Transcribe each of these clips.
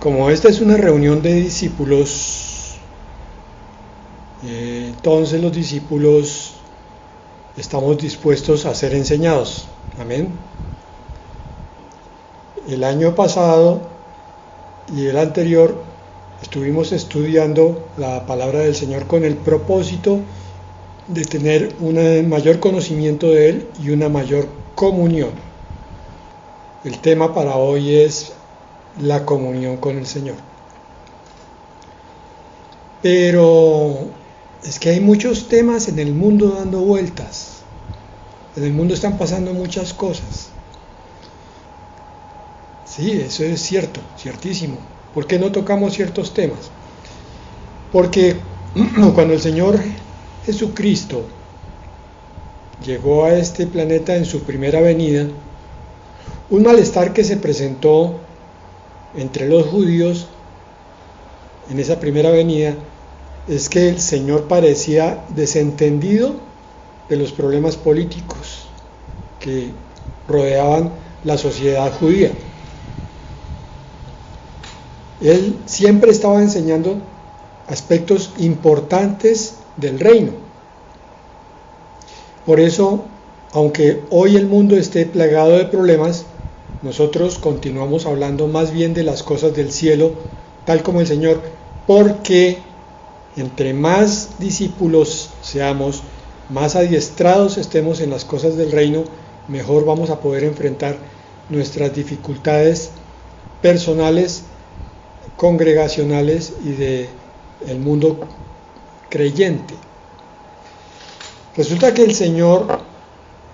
como esta es una reunión de discípulos, entonces los discípulos estamos dispuestos a ser enseñados. Amén. El año pasado y el anterior estuvimos estudiando la palabra del Señor con el propósito de tener un mayor conocimiento de Él y una mayor comunión. El tema para hoy es la comunión con el Señor. Pero es que hay muchos temas en el mundo dando vueltas. En el mundo están pasando muchas cosas. Sí, eso es cierto, ciertísimo. ¿Por qué no tocamos ciertos temas? Porque cuando el Señor Jesucristo llegó a este planeta en su primera venida, un malestar que se presentó entre los judíos en esa primera venida es que el Señor parecía desentendido de los problemas políticos que rodeaban la sociedad judía. Él siempre estaba enseñando aspectos importantes del reino. Por eso, aunque hoy el mundo esté plagado de problemas, nosotros continuamos hablando más bien de las cosas del cielo, tal como el Señor, porque entre más discípulos seamos, más adiestrados estemos en las cosas del reino, mejor vamos a poder enfrentar nuestras dificultades personales, congregacionales y del mundo creyente. Resulta que el Señor,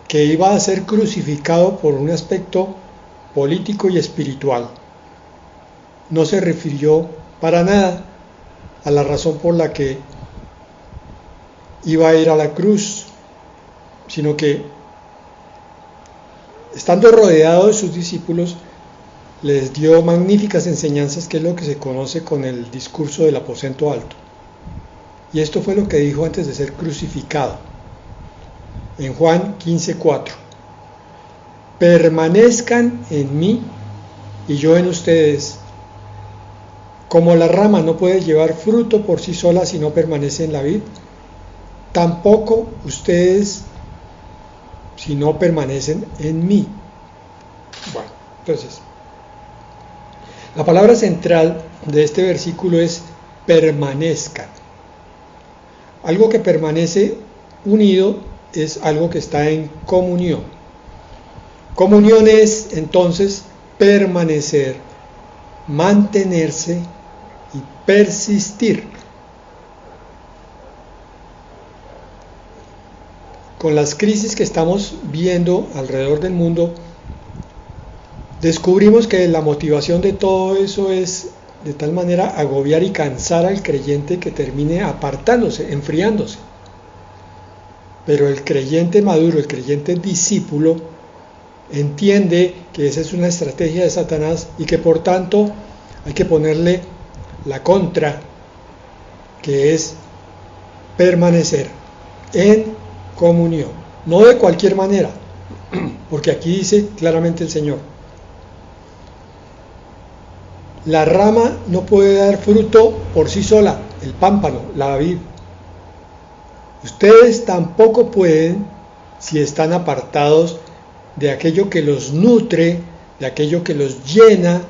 que iba a ser crucificado por un aspecto político y espiritual, no se refirió para nada a la razón por la que iba a ir a la cruz, sino que, estando rodeado de sus discípulos, les dio magníficas enseñanzas, que es lo que se conoce con el discurso del aposento alto. Y esto fue lo que dijo antes de ser crucificado. En Juan 15:4: permanezcan en mí y yo en ustedes. Como la rama no puede llevar fruto por sí sola si no permanece en la vid, tampoco ustedes si no permanecen en mí. Bueno, entonces, la palabra central de este versículo es permanezcan. Algo que permanece unido es algo que está en comunión. Comunión es entonces permanecer, mantenerse y persistir. Con las crisis que estamos viendo alrededor del mundo, descubrimos que la motivación de todo eso es de tal manera agobiar y cansar al creyente que termine apartándose, enfriándose. Pero el creyente maduro, el creyente discípulo, entiende que esa es una estrategia de Satanás y que por tanto hay que ponerle la contra, que es permanecer en comunión. No de cualquier manera, porque aquí dice claramente el Señor: la rama no puede dar fruto por sí sola, el pámpano, la vid. Ustedes tampoco pueden si están apartados de aquello que los nutre, de aquello que los llena,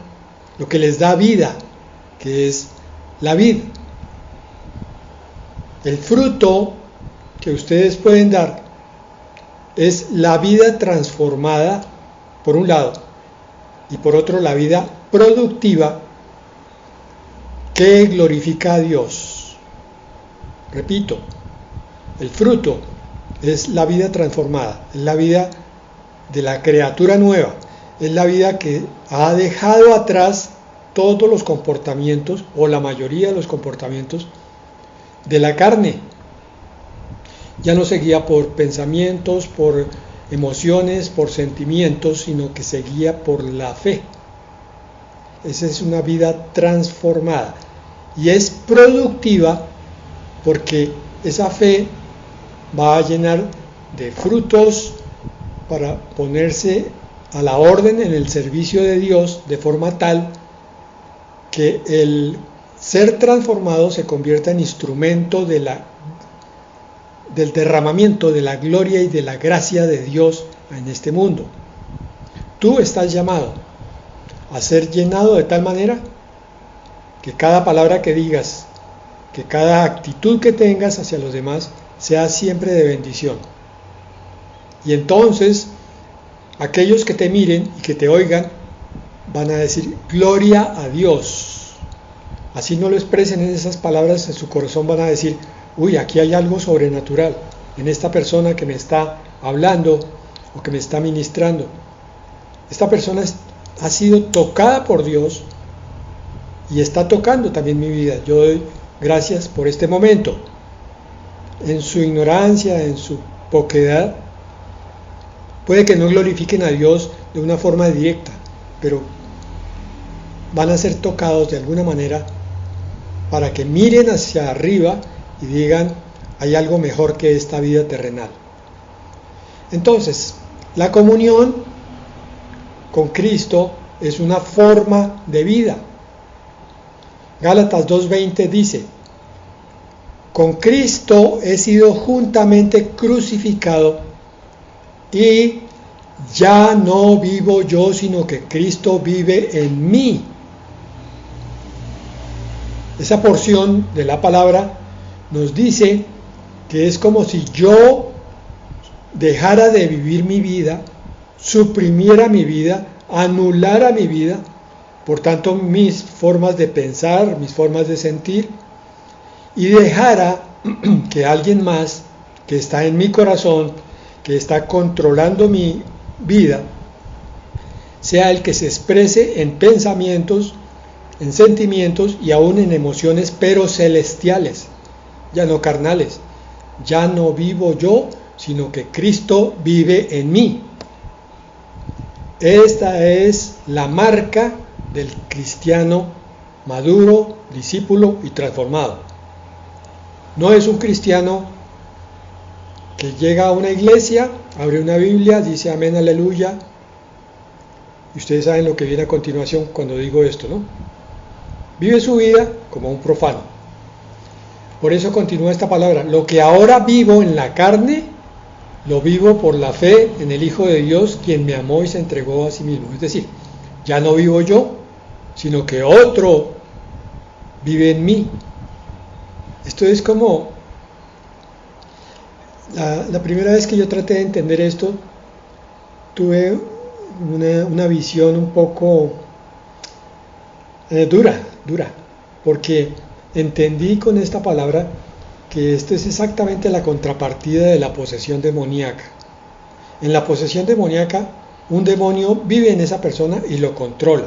lo que les da vida, que es la vid. El fruto que ustedes pueden dar es la vida transformada, por un lado, y por otro la vida productiva que glorifica a Dios. Repito, el fruto es la vida transformada, es la vida de la criatura nueva, es la vida que ha dejado atrás todos los comportamientos, o la mayoría de los comportamientos de la carne. Ya no se guía por pensamientos, por emociones, por sentimientos, sino que se guía por la fe. Esa es una vida transformada y es productiva, porque esa fe va a llenar de frutos para ponerse a la orden en el servicio de Dios, de forma tal que el ser transformado se convierta en instrumento del derramamiento de la gloria y de la gracia de Dios en este mundo. Tú estás llamado a ser llenado de tal manera que cada palabra que digas, que cada actitud que tengas hacia los demás sea siempre de bendición. Y entonces aquellos que te miren y que te oigan van a decir gloria a Dios. Así no lo expresen en esas palabras, en su corazón van a decir, uy, aquí hay algo sobrenatural en esta persona que me está hablando o que me está ministrando. Esta persona ha sido tocada por Dios y está tocando también mi vida. Yo doy gracias por este momento. En su ignorancia, en su poquedad, puede que no glorifiquen a Dios de una forma directa, pero van a ser tocados de alguna manera para que miren hacia arriba y digan, hay algo mejor que esta vida terrenal. Entonces, la comunión con Cristo es una forma de vida. Gálatas 2:20 dice, con Cristo he sido juntamente crucificado y ya no vivo yo, sino que Cristo vive en mí. Esa porción de la palabra nos dice que es como si yo dejara de vivir mi vida, suprimiera mi vida, anulara mi vida, por tanto mis formas de pensar, mis formas de sentir, y dejara que alguien más que está en mi corazón, que está controlando mi vida, sea el que se exprese en pensamientos, en sentimientos y aún en emociones, pero celestiales, ya no carnales. Ya no vivo yo, sino que Cristo vive en mí. Esta es la marca del cristiano maduro, discípulo y transformado. No es un cristiano que llega a una iglesia, abre una Biblia, dice amén, aleluya, y ustedes saben lo que viene a continuación cuando digo esto, ¿no? Vive su vida como un profano. Por eso continúa esta palabra, lo que ahora vivo en la carne, lo vivo por la fe en el Hijo de Dios, quien me amó y se entregó a sí mismo. Es decir, ya no vivo yo, sino que otro vive en mí. Esto es como la primera vez que yo traté de entender esto, tuve una visión un poco dura, porque entendí con esta palabra que esto es exactamente la contrapartida de la posesión demoníaca. En la posesión demoníaca, un demonio vive en esa persona y lo controla.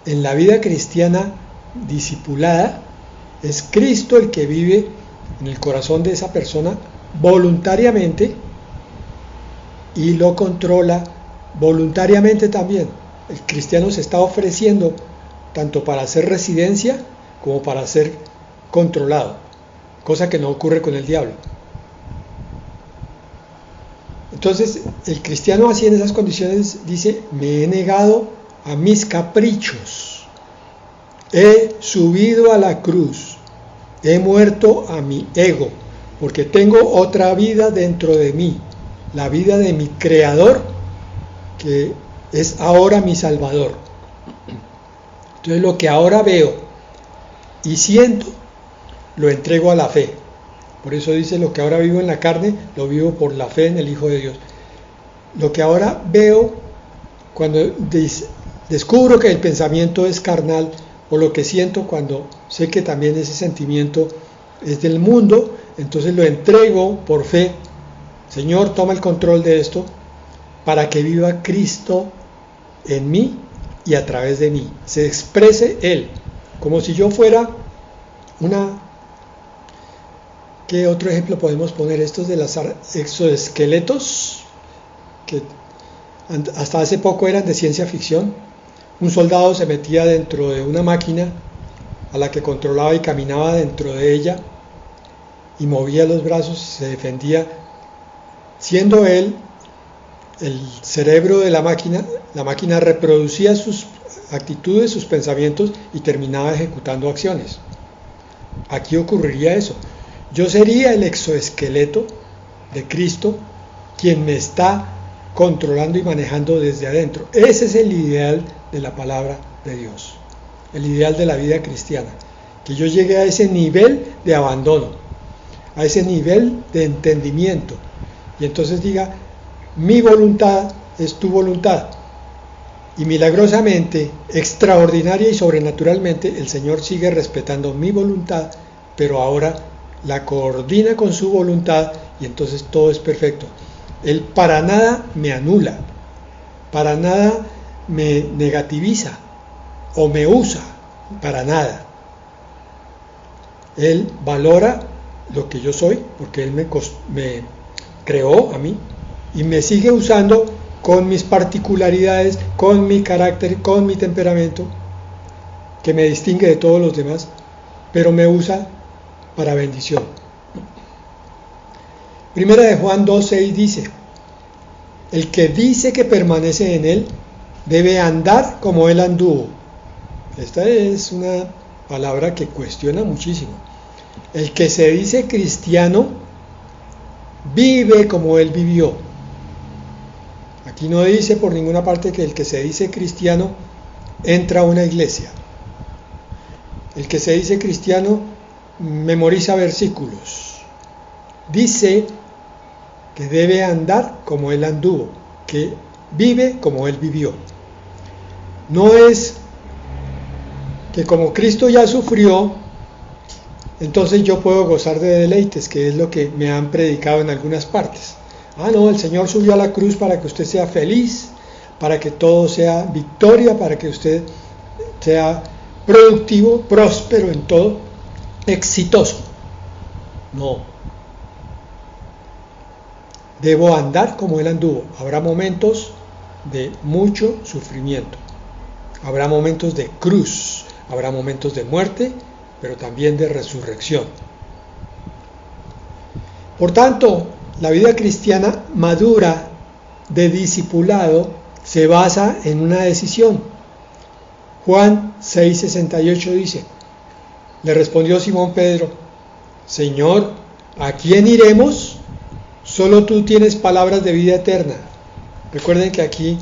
En la vida cristiana discipulada, es Cristo el que vive en el corazón de esa persona voluntariamente y lo controla voluntariamente también. El cristiano se está ofreciendo tanto para hacer residencia como para ser controlado, cosa que no ocurre con el diablo. Entonces, el cristiano así en esas condiciones dice, me he negado a mis caprichos, he subido a la cruz, he muerto a mi ego, porque tengo otra vida dentro de mí, la vida de mi Creador, que es ahora mi Salvador. Entonces lo que ahora veo y siento, lo entrego a la fe. Por eso dice, lo que ahora vivo en la carne, lo vivo por la fe en el Hijo de Dios. Lo que ahora veo, cuando descubro que el pensamiento es carnal, o lo que siento cuando sé que también ese sentimiento es del mundo, entonces lo entrego por fe. Señor, toma el control de esto, para que viva Cristo en mí y a través de mí. Se exprese Él, como si yo fuera una... ¿Qué otro ejemplo podemos poner? Estos de los exoesqueletos, que hasta hace poco eran de ciencia ficción. Un soldado se metía dentro de una máquina a la que controlaba y caminaba dentro de ella y movía los brazos y se defendía, siendo él el cerebro de la máquina reproducía sus actitudes, sus pensamientos y terminaba ejecutando acciones. Aquí ocurriría eso. Yo sería el exoesqueleto de Cristo quien me está controlando y manejando desde adentro. Ese es el ideal de la palabra de Dios, el ideal de la vida cristiana, que yo llegue a ese nivel de abandono, a ese nivel de entendimiento, y entonces diga, mi voluntad es tu voluntad, y milagrosamente, extraordinaria y sobrenaturalmente, el Señor sigue respetando mi voluntad, pero ahora la coordina con su voluntad, y entonces todo es perfecto. Él para nada me anula, para nada me negativiza o me usa, para nada. Él valora lo que yo soy, porque Él me creó a mí y me sigue usando con mis particularidades, con mi carácter, con mi temperamento, que me distingue de todos los demás, pero me usa para bendición. Primera de Juan 2:6 dice, el que dice que permanece en Él, debe andar como Él anduvo. Esta es una palabra que cuestiona muchísimo. El que se dice cristiano, vive como Él vivió. Aquí no dice por ninguna parte que el que se dice cristiano entra a una iglesia. El que se dice cristiano memoriza versículos. Dice que debe andar como Él anduvo, que vive como Él vivió. No es que como Cristo ya sufrió, entonces yo puedo gozar de deleites, que es lo que me han predicado en algunas partes. Ah, no, el Señor subió a la cruz para que usted sea feliz, para que todo sea victoria, para que usted sea productivo, próspero en todo, exitoso. No. Debo andar como Él anduvo. Habrá momentos de mucho sufrimiento. Habrá momentos de cruz. Habrá momentos de muerte, pero también de resurrección. Por tanto, la vida cristiana madura de discipulado se basa en una decisión. Juan 6:68 dice, le respondió Simón Pedro, Señor, ¿a quién iremos? Solo tú tienes palabras de vida eterna. Recuerden que aquí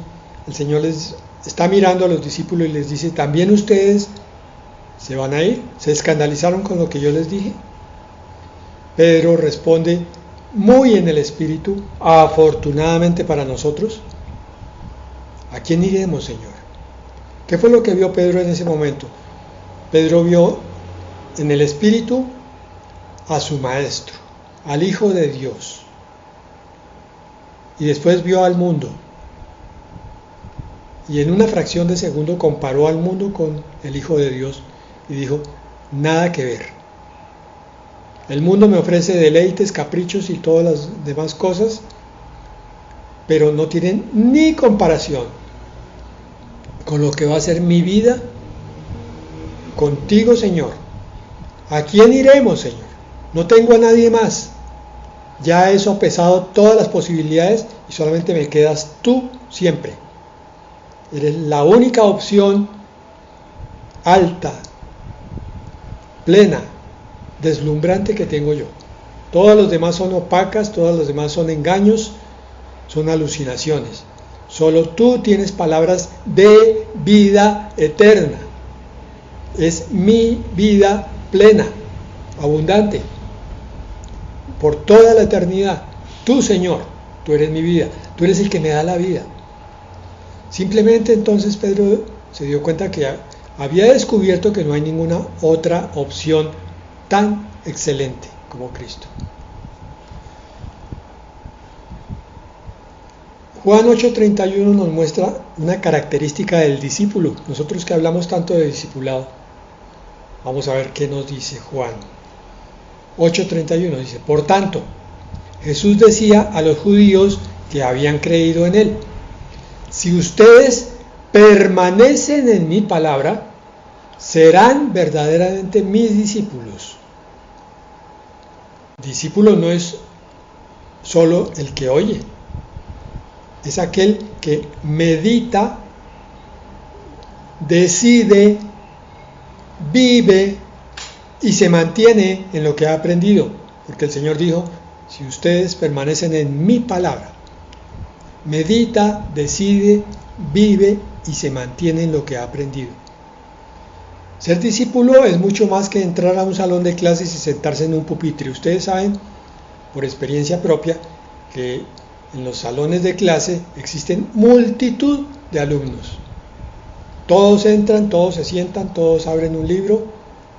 el Señor les está mirando a los discípulos y les dice, ¿también ustedes se van a ir? ¿Se escandalizaron con lo que yo les dije? Pedro responde muy en el espíritu, afortunadamente para nosotros, ¿a quién iremos, Señor? ¿Qué fue lo que vio Pedro en ese momento? Pedro vio en el espíritu a su maestro, al Hijo de Dios, y después vio al mundo, y en una fracción de segundo comparó al mundo con el Hijo de Dios y dijo, nada que ver. El mundo me ofrece deleites, caprichos y todas las demás cosas, pero no tienen ni comparación con lo que va a ser mi vida contigo, Señor. ¿A quién iremos, Señor? No tengo a nadie más. Ya he sopesado todas las posibilidades y solamente me quedas tú siempre. Eres la única opción alta, plena, deslumbrante que tengo yo. Todas las demás son opacas, todas las demás son engaños, son alucinaciones. Solo tú tienes palabras de vida eterna. Es mi vida plena, abundante, por toda la eternidad. Tú, Señor, tú eres mi vida, tú eres el que me da la vida. Simplemente entonces Pedro se dio cuenta que había descubierto que no hay ninguna otra opción tan excelente como Cristo. Juan 8:31 nos muestra una característica del discípulo. Nosotros que hablamos tanto de discipulado, vamos a ver qué nos dice Juan 8:31. Dice, por tanto, Jesús decía a los judíos que habían creído en Él, si ustedes permanecen en mi palabra, serán verdaderamente mis discípulos. Discípulo no es solo el que oye. es aquel que medita, decide, vive y se mantiene en lo que ha aprendido, porque el Señor dijo: si ustedes permanecen en mi palabra, medita, decide, vive y se mantiene en lo que ha aprendido. Ser discípulo es mucho más que entrar a un salón de clases y sentarse en un pupitre. Ustedes saben, por experiencia propia, que en los salones de clase existen multitud de alumnos. Todos entran, todos se sientan, todos abren un libro,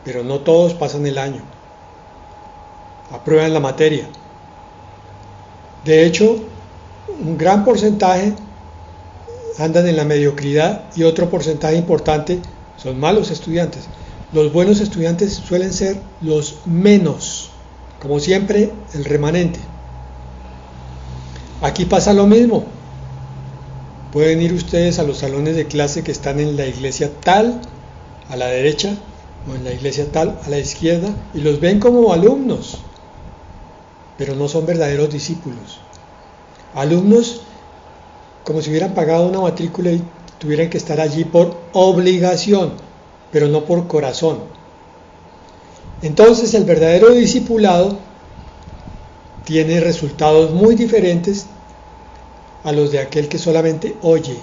pero no todos pasan el año, aprueban la materia. De hecho, un gran porcentaje andan en la mediocridad y otro porcentaje importante son malos estudiantes. Los buenos estudiantes suelen ser los menos, como siempre, el remanente. Aquí pasa lo mismo. Pueden ir ustedes a los salones de clase que están en la iglesia tal, a la derecha, o en la iglesia tal, a la izquierda, y los ven como alumnos, pero no son verdaderos discípulos. Alumnos como si hubieran pagado una matrícula y tuvieran que estar allí por obligación, pero no por corazón. Entonces el verdadero discipulado tiene resultados muy diferentes a los de aquel que solamente oye,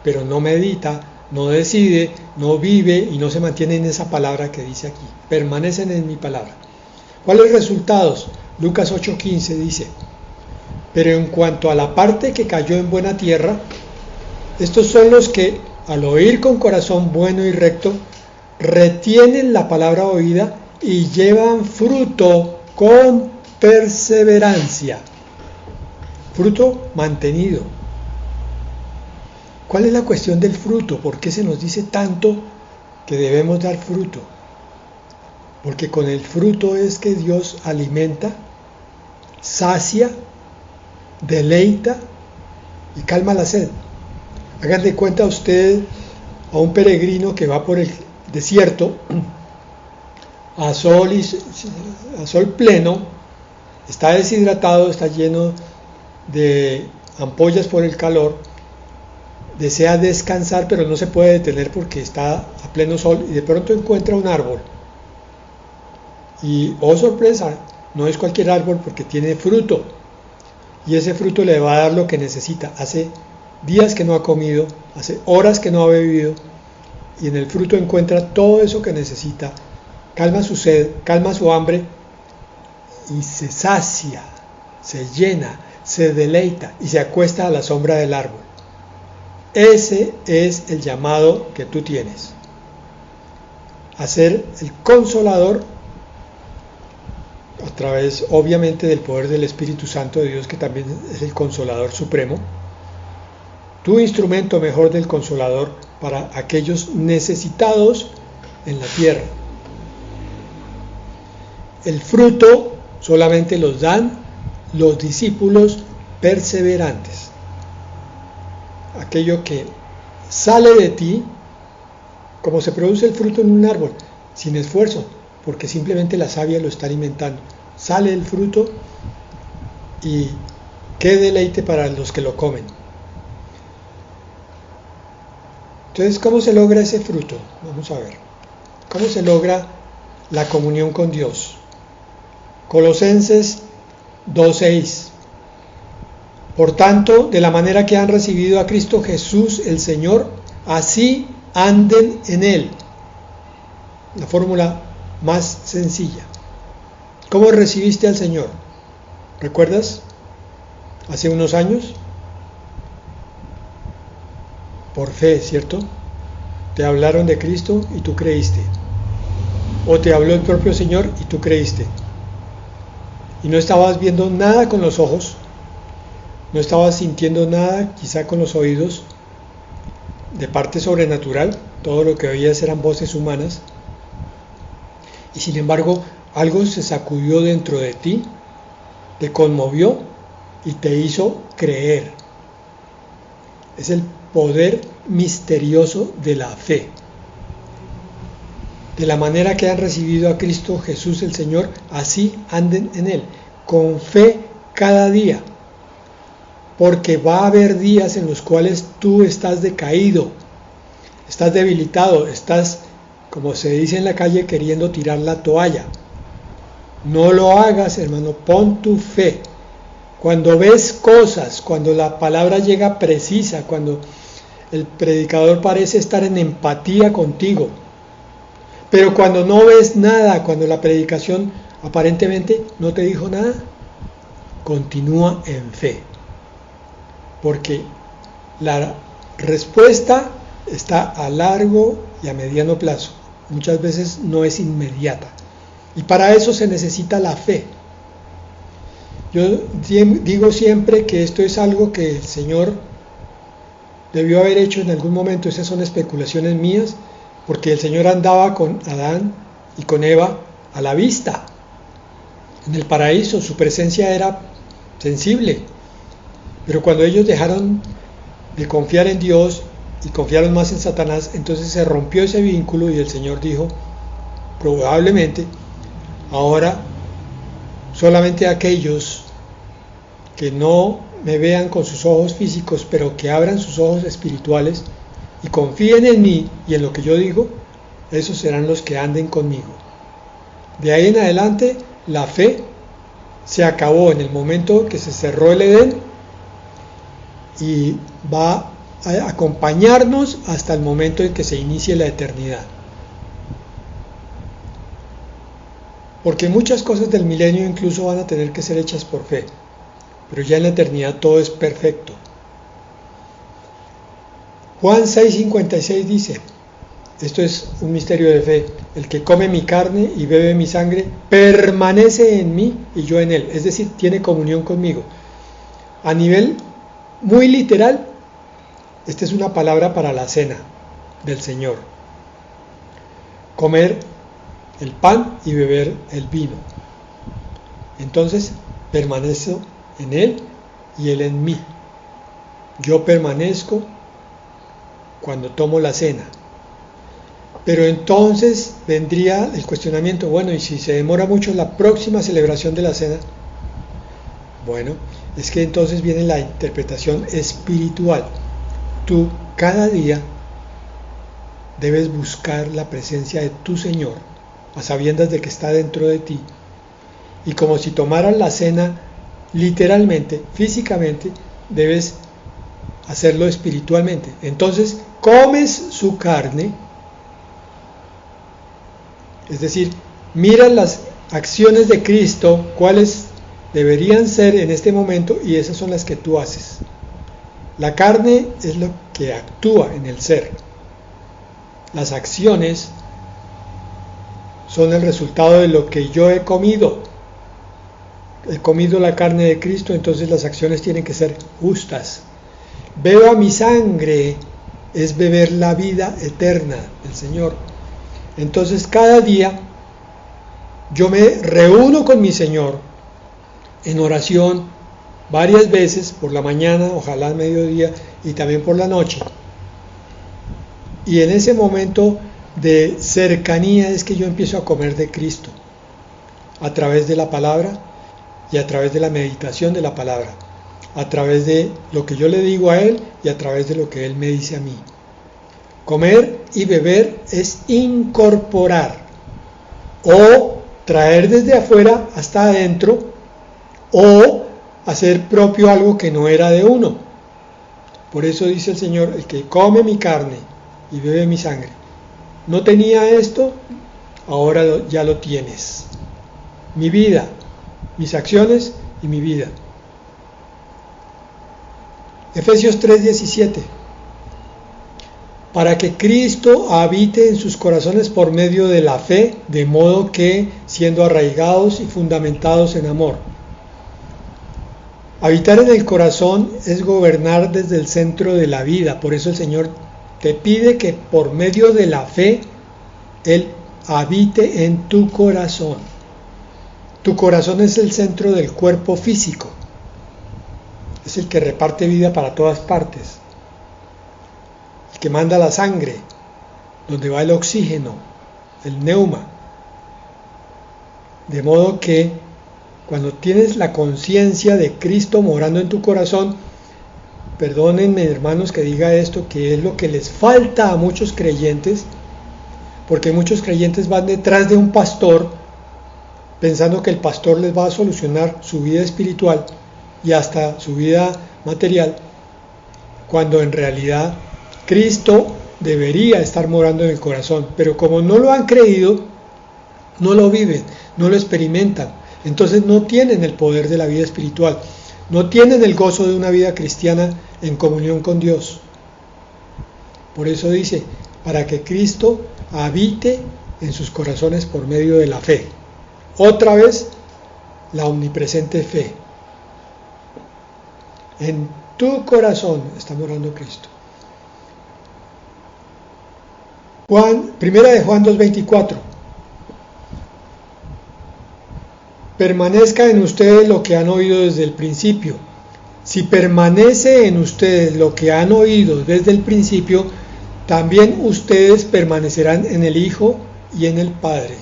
pero no medita, no decide, no vive y no se mantiene en esa palabra que dice aquí: permanecen en mi palabra. ¿Cuáles resultados? Lucas 8:15 dice: pero en cuanto a la parte que cayó en buena tierra, estos son los que, al oír con corazón bueno y recto, retienen la palabra oída y llevan fruto con perseverancia. Fruto mantenido. ¿Cuál es la cuestión del fruto? ¿Por qué se nos dice tanto que debemos dar fruto? Porque con el fruto es que Dios alimenta, sacia, deleita y calma la sed. Hagan de cuenta ustedes a un peregrino que va por el desierto a sol pleno, está deshidratado, está lleno de ampollas por el calor, desea descansar pero no se puede detener porque está a pleno sol, y de pronto encuentra un árbol y, oh sorpresa, no es cualquier árbol porque tiene fruto, y ese fruto le va a dar lo que necesita. Hace días que no ha comido, hace horas que no ha bebido, y en el fruto encuentra todo eso que necesita, calma su sed, calma su hambre, y se sacia, se llena, se deleita y se acuesta a la sombra del árbol. Ese es el llamado que tú tienes, a ser el consolador a través, obviamente, del poder del Espíritu Santo de Dios, que también es el Consolador Supremo, tu instrumento mejor del Consolador para aquellos necesitados en la tierra. El fruto solamente los dan los discípulos perseverantes. Aquello que sale de ti, como se produce el fruto en un árbol, sin esfuerzo, porque simplemente la savia lo está alimentando. Sale el fruto y qué deleite para los que lo comen. Entonces, ¿cómo se logra ese fruto? Vamos a ver. ¿Cómo se logra la comunión con Dios? Colosenses 2:6. Por tanto, de la manera que han recibido a Cristo Jesús el Señor, así anden en Él. La fórmula más sencilla. ¿Cómo recibiste al Señor? ¿Recuerdas? Hace unos años. Por fe, ¿cierto? Te hablaron de Cristo y tú creíste. O te habló el propio Señor y tú creíste. Y no estabas viendo nada con los ojos, no estabas sintiendo nada, quizá con los oídos, de parte sobrenatural. Todo lo que oías eran voces humanas. Y sin embargo, algo se sacudió dentro de ti, te conmovió y te hizo creer. Es el poder misterioso de la fe. De la manera que han recibido a Cristo Jesús el Señor, así anden en Él, con fe cada día. porque va a haber días en los cuales tú estás decaído, estás debilitado, estás, como se dice en la calle, queriendo tirar la toalla. No lo hagas, hermano, pon tu fe. Cuando ves cosas, cuando la palabra llega precisa, cuando el predicador parece estar en empatía contigo, pero cuando no ves nada, cuando la predicación aparentemente no te dijo nada, continúa en fe, porque la respuesta está a largo y a mediano plazo. Muchas veces no es inmediata, y para eso se necesita la fe. Yo digo siempre que esto es algo que el Señor debió haber hecho en algún momento. Esas son especulaciones mías, porque el Señor andaba con Adán y con Eva a la vista. En el paraíso su presencia era sensible, pero cuando ellos dejaron de confiar en Dios y confiaron más en Satanás, entonces se rompió ese vínculo y el Señor dijo, probablemente ahora solamente aquellos que no me vean con sus ojos físicos, pero que abran sus ojos espirituales y confíen en mí y en lo que yo digo, esos serán los que anden conmigo. De ahí en adelante, la fe se acabó en el momento que se cerró el Edén y va a acompañarnos hasta el momento en que se inicie la eternidad. Porque muchas cosas del milenio incluso van a tener que ser hechas por fe, pero ya en la eternidad todo es perfecto. Juan 6:56 dice, esto es un misterio de fe, el que come mi carne y bebe mi sangre permanece en mí y yo en él, es decir, tiene comunión conmigo. A nivel muy literal, esta es una palabra para la cena del Señor. Comer el pan y beber el vino. Entonces permanezco en él y él en mí. Yo permanezco cuando tomo la cena. Pero entonces vendría el cuestionamiento, bueno, ¿y si se demora mucho la próxima celebración de la cena? Bueno, es que entonces viene la interpretación espiritual. Tú cada día debes buscar la presencia de tu Señor, a sabiendas de que está dentro de ti. Y como si tomaras la cena literalmente, físicamente, debes hacerlo espiritualmente. Entonces, comes su carne, es decir, miras las acciones de Cristo, cuáles deberían ser en este momento, y esas son las que tú haces. La carne es lo que actúa en el ser. Las acciones son el resultado de lo que yo he comido. He comido la carne de Cristo, entonces las acciones tienen que ser justas. Beba mi sangre, es beber la vida eterna del Señor. Entonces cada día yo me reúno con mi Señor en oración varias veces, por la mañana, ojalá al mediodía y también por la noche. Y en ese momento de cercanía es que yo empiezo a comer de Cristo, a través de la palabra y a través de la meditación de la palabra, a través de lo que yo le digo a Él y a través de lo que Él me dice a mí. Comer y beber es incorporar o traer desde afuera hasta adentro o hacer propio algo que no era de uno. Por eso dice el Señor, el que come mi carne y bebe mi sangre. ¿No tenía esto? Ahora ya lo tienes. Mi vida, mis acciones y mi vida. Efesios 3:17. Para que Cristo habite en sus corazones por medio de la fe, de modo que, siendo arraigados y fundamentados en amor. Habitar en el corazón es gobernar desde el centro de la vida. Por eso el Señor te pide que por medio de la fe, Él habite en tu corazón. Tu corazón es el centro del cuerpo físico. Es el que reparte vida para todas partes. El que manda la sangre, donde va el oxígeno, el neuma. De modo que cuando tienes la conciencia de Cristo morando en tu corazón, perdónenme hermanos que diga esto, que es lo que les falta a muchos creyentes, porque muchos creyentes van detrás de un pastor pensando que el pastor les va a solucionar su vida espiritual y hasta su vida material, cuando en realidad Cristo debería estar morando en el corazón, pero como no lo han creído, no lo viven, no lo experimentan, entonces no tienen el poder de la vida espiritual, no tienen el gozo de una vida cristiana en comunión con Dios. Por eso dice, para que Cristo habite en sus corazones por medio de la fe. Otra vez, la omnipresente fe. En tu corazón está morando Cristo. Primera de Juan 2:24. Permanezca en ustedes lo que han oído desde el principio. Si permanece en ustedes lo que han oído desde el principio, también ustedes permanecerán en el Hijo y en el Padre.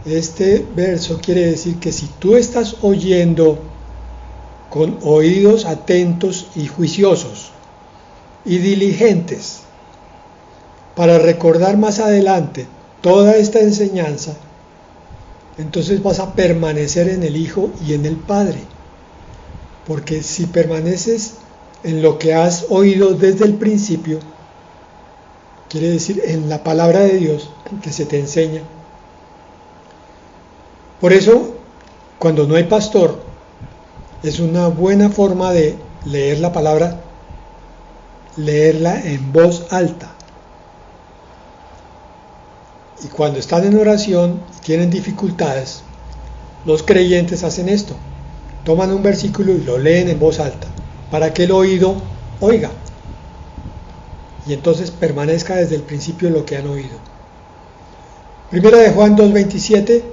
Este verso quiere decir que si tú estás oyendo con oídos atentos y juiciosos y diligentes para recordar más adelante toda esta enseñanza, entonces vas a permanecer en el Hijo y en el Padre. Porque si permaneces en lo que has oído desde el principio, quiere decir en la palabra de Dios que se te enseña. Por eso, cuando no hay pastor, es una buena forma de leer la palabra, leerla en voz alta. Y cuando están en oración y tienen dificultades, los creyentes hacen esto. Toman un versículo y lo leen en voz alta, para que el oído oiga. Y entonces permanezca desde el principio lo que han oído. Primera de Juan 2:27.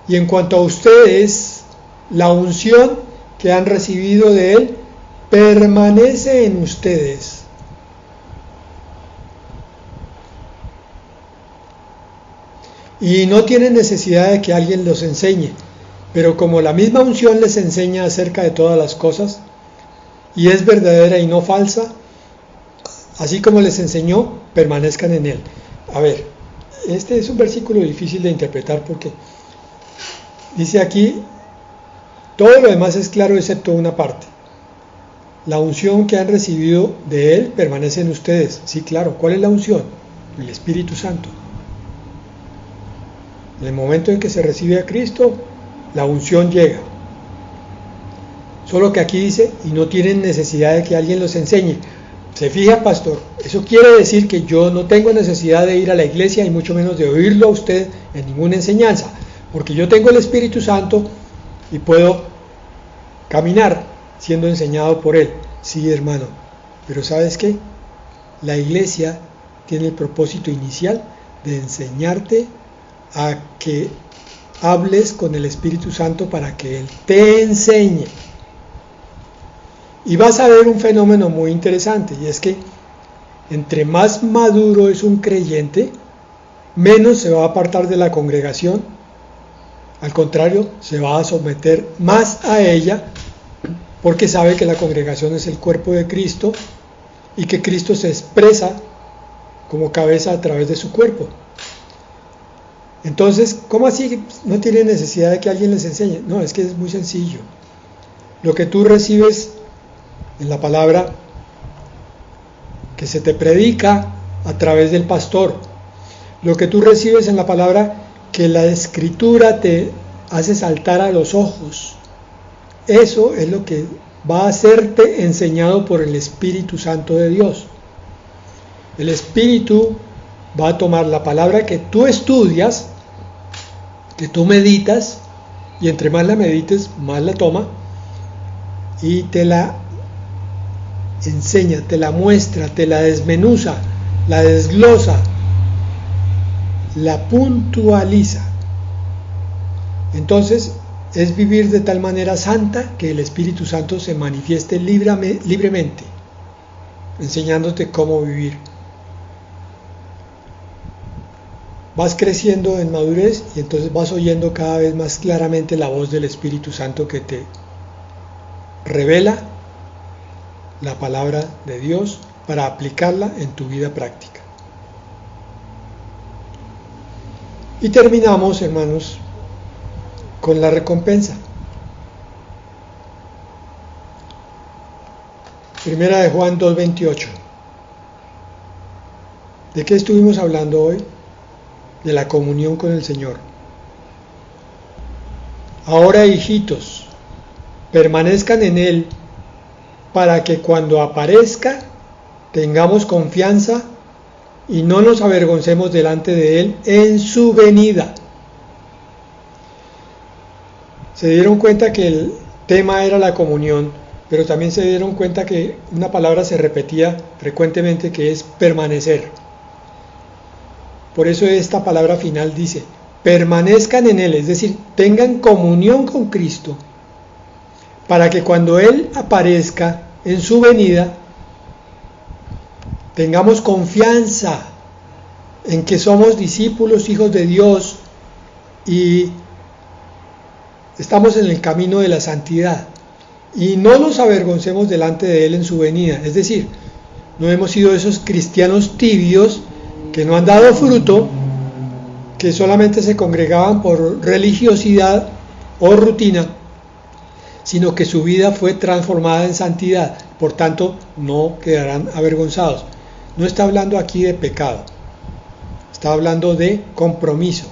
Y en cuanto a ustedes, la unción que han recibido de Él permanece en ustedes. Y no tienen necesidad de que alguien los enseñe, pero como la misma unción les enseña acerca de todas las cosas, y es verdadera y no falsa, así como les enseñó, permanezcan en Él. A ver, este es un versículo difícil de interpretar porque dice aquí, todo lo demás es claro excepto una parte. La unción que han recibido de Él permanece en ustedes. Sí, claro. ¿Cuál es la unción? El Espíritu Santo. En el momento en que se recibe a Cristo, la unción llega. Solo que aquí dice, y no tienen necesidad de que alguien los enseñe. Se fija, pastor, eso quiere decir que yo no tengo necesidad de ir a la iglesia y mucho menos de oírlo a usted en ninguna enseñanza, porque yo tengo el Espíritu Santo y puedo caminar siendo enseñado por Él. Sí, hermano, pero ¿sabes qué? La iglesia tiene el propósito inicial de enseñarte a que hables con el Espíritu Santo para que Él te enseñe. Y vas a ver un fenómeno muy interesante, y es que entre más maduro es un creyente, menos se va a apartar de la congregación. Al contrario, se va a someter más a ella, porque sabe que la congregación es el cuerpo de Cristo y que Cristo se expresa como cabeza a través de su cuerpo. Entonces, ¿cómo así no tiene necesidad de que alguien les enseñe? No, es que es muy sencillo. Lo que tú recibes en la palabra que se te predica a través del pastor, lo que tú recibes en la palabra que la Escritura te hace saltar a los ojos, eso es lo que va a serte enseñado por el Espíritu Santo de Dios. El Espíritu va a tomar la palabra que tú estudias, que tú meditas, y entre más la medites, más la toma, y te la enseña, te la muestra, te la desmenuza, la desglosa, la puntualiza. Entonces, es vivir de tal manera santa que el Espíritu Santo se manifieste libremente, enseñándote cómo vivir. Vas creciendo en madurez y entonces vas oyendo cada vez más claramente la voz del Espíritu Santo que te revela la palabra de Dios para aplicarla en tu vida práctica. Y terminamos, hermanos, con la recompensa. Primera de Juan 2:28. ¿De qué estuvimos hablando hoy? De la comunión con el Señor. Ahora, hijitos, permanezcan en Él, para que cuando aparezca tengamos confianza y no nos avergoncemos delante de Él en su venida. Se dieron cuenta que el tema era la comunión, pero también se dieron cuenta que una palabra se repetía frecuentemente, que es permanecer. Por eso esta palabra final dice, permanezcan en Él, es decir, tengan comunión con Cristo, para que cuando Él aparezca en su venida, tengamos confianza en que somos discípulos, hijos de Dios, y estamos en el camino de la santidad, y no nos avergoncemos delante de Él en su venida. Es decir, no hemos sido esos cristianos tibios que no han dado fruto, que solamente se congregaban por religiosidad o rutina, sino que su vida fue transformada en santidad, por tanto no quedarán avergonzados. No está hablando aquí de pecado, está hablando de compromiso,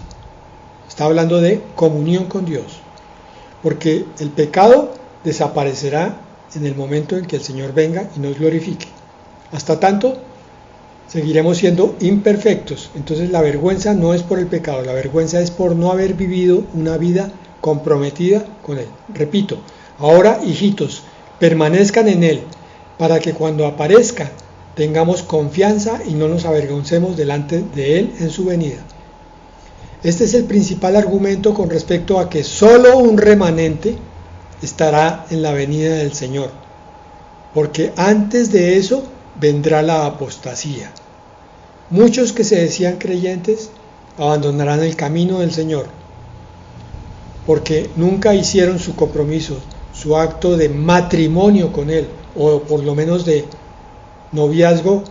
está hablando de comunión con Dios, porque el pecado desaparecerá en el momento en que el Señor venga y nos glorifique. Hasta tanto, seguiremos siendo imperfectos. Entonces la vergüenza no es por el pecado, la vergüenza es por no haber vivido una vida comprometida con Él. Repito, ahora, hijitos, permanezcan en Él, para que cuando aparezca tengamos confianza y no nos avergoncemos delante de Él en su venida. Este es el principal argumento con respecto a que solo un remanente estará en la venida del Señor, porque antes de eso vendrá la apostasía. Muchos que se decían creyentes abandonarán el camino del Señor, porque nunca hicieron su compromiso, su acto de matrimonio con Él, o por lo menos de noviazgo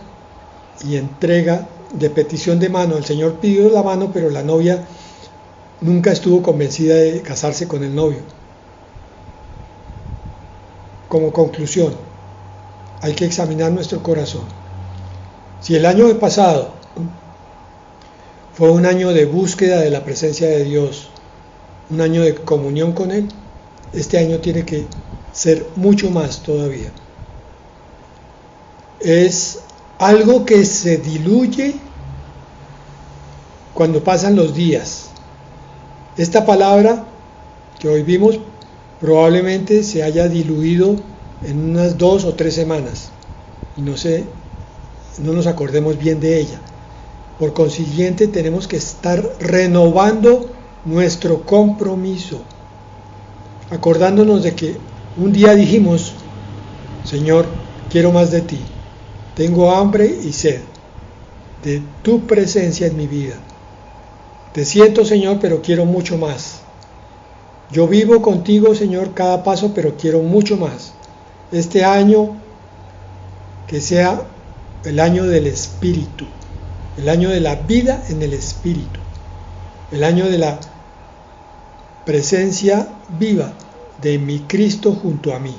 y entrega de petición de mano. El Señor pidió la mano, pero la novia nunca estuvo convencida de casarse con el novio. Como conclusión, hay que examinar nuestro corazón. Si el año pasado fue un año de búsqueda de la presencia de Dios, un año de comunión con Él, este año tiene que ser mucho más todavía. Es algo que se diluye cuando pasan los días. Esta palabra que hoy vimos probablemente se haya diluido en unas 2 o 3 semanas y no nos acordemos bien de ella. Por consiguiente, tenemos que estar renovando nuestro compromiso, acordándonos de que un día dijimos, Señor, quiero más de ti, tengo hambre y sed de tu presencia en mi vida. Te siento, Señor, pero quiero mucho más. Yo vivo contigo, Señor, cada paso, pero quiero mucho más. Este año que sea el año del Espíritu, el año de la vida en el Espíritu, el año de la presencia viva de mi Cristo junto a mí.